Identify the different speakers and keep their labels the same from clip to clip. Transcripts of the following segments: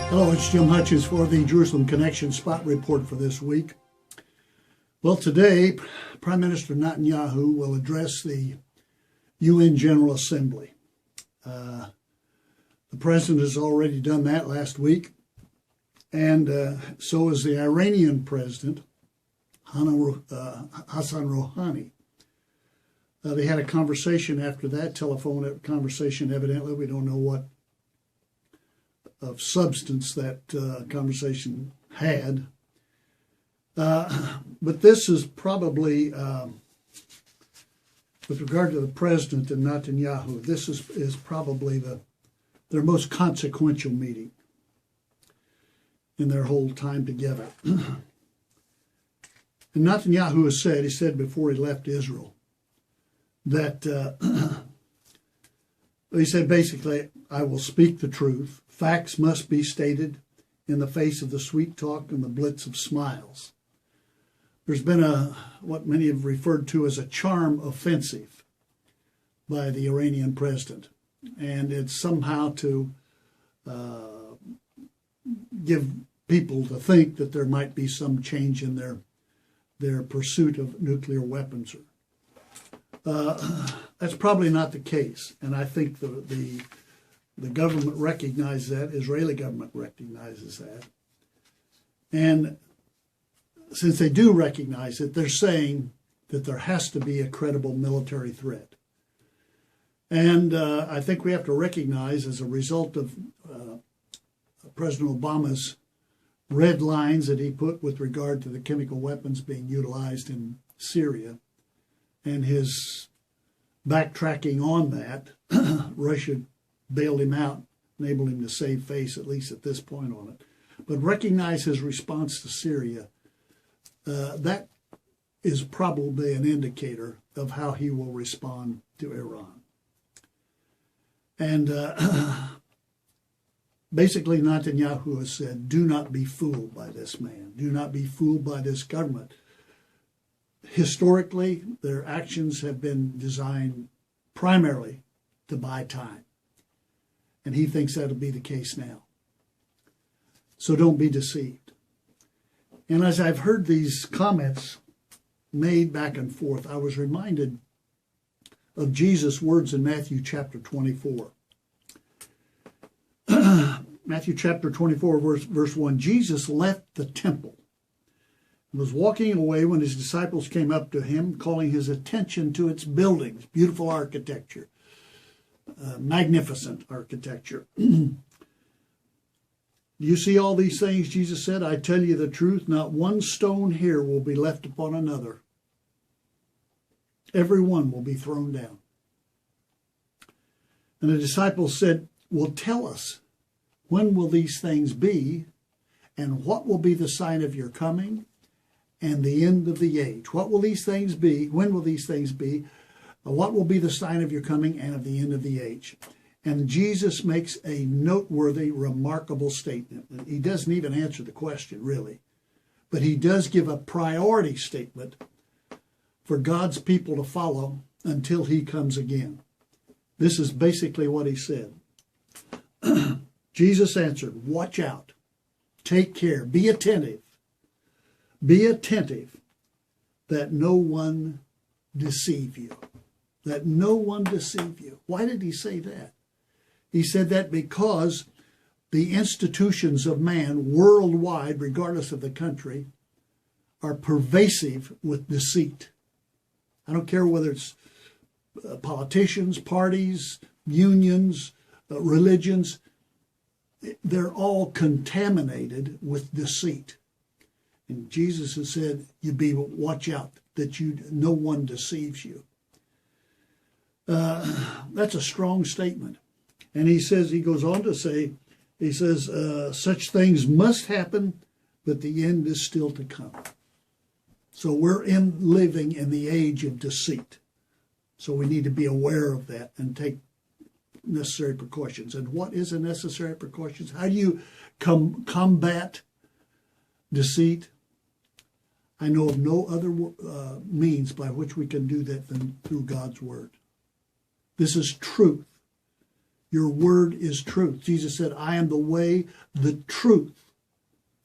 Speaker 1: Hello, it's Jim Hutchins for the Jerusalem Connection Spot Report for this week. Well, today, Prime Minister Netanyahu will address the UN General Assembly. The president has already done that last week, and so is the Iranian president, Hassan Rouhani. They had a conversation after that, telephone conversation, evidently. We don't know what of substance that conversation had. But this is probably, with regard to the president and Netanyahu, this is probably their most consequential meeting in their whole time together. And Netanyahu has said, he said before he left Israel, that he said basically, I will speak the truth. Facts must be stated in the face of the sweet talk and the blitz of smiles. There's been what many have referred to as a charm offensive by the Iranian president. And it's somehow to give people to think that there might be some change in their pursuit of nuclear weapons. That's probably not the case. And I think the government recognizes that, Israeli government recognizes that. And since they do recognize it, they're saying that there has to be a credible military threat. And I think we have to recognize, as a result of President Obama's red lines that he put with regard to the chemical weapons being utilized in Syria, and his backtracking on that, Russia bailed him out, enabled him to save face, at least at this point on it. But recognize his response to Syria. That is probably an indicator of how he will respond to Iran. And basically Netanyahu has said, do not be fooled by this man. Do not be fooled by this government. Historically, their actions have been designed primarily to buy time. And he thinks that'll be the case now. So don't be deceived. And as I've heard these comments made back and forth, I was reminded of Jesus' words in Matthew chapter 24. Matthew chapter 24, verse 1, Jesus left the temple and was walking away when his disciples came up to him, calling his attention to its buildings, beautiful architecture, magnificent architecture. Do you see all these things? Jesus said, I tell you the truth, not one stone here will be left upon another. Every one will be thrown down. And the disciples said, well, tell us, when will these things be? And what will be the sign of your coming and the end of the age? What will these things be? When will these things be? What will be the sign of your coming and of the end of the age? And Jesus makes a noteworthy, remarkable statement. He doesn't even answer the question, really. But he does give a priority statement for God's people to follow until he comes again. This is basically what he said. Jesus answered, watch out, take care, be attentive that no one deceive you. That no one deceive you. Why did he say that? He said that because the institutions of man worldwide, regardless of the country, are pervasive with deceit. I don't care whether it's politicians, parties, unions, religions. They're all contaminated with deceit. And Jesus has said, watch out that no one deceives you. That's a strong statement. And he goes on to say, he says, such things must happen, but the end is still to come. So we're living in the age of deceit. So we need to be aware of that and take necessary precautions. And what is the necessary precautions? How do you combat deceit? I know of no other means by which we can do that than through God's word. This is truth. Your word is truth. Jesus said, I am the way, the truth,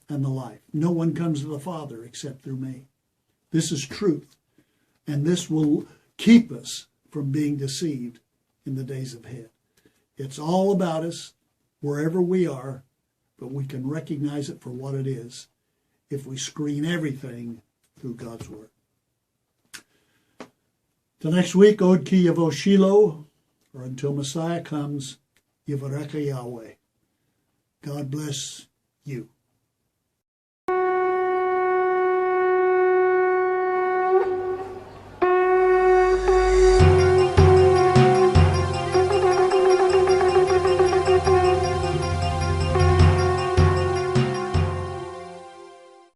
Speaker 1: and the life. No one comes to the Father except through me. This is truth. And this will keep us from being deceived in the days ahead. It's all about us, wherever we are, but we can recognize it for what it is if we screen everything through God's word. Till next week, Od Ki Yavo Shiloh, or until Messiah comes, Yivareka Yahweh. God bless you.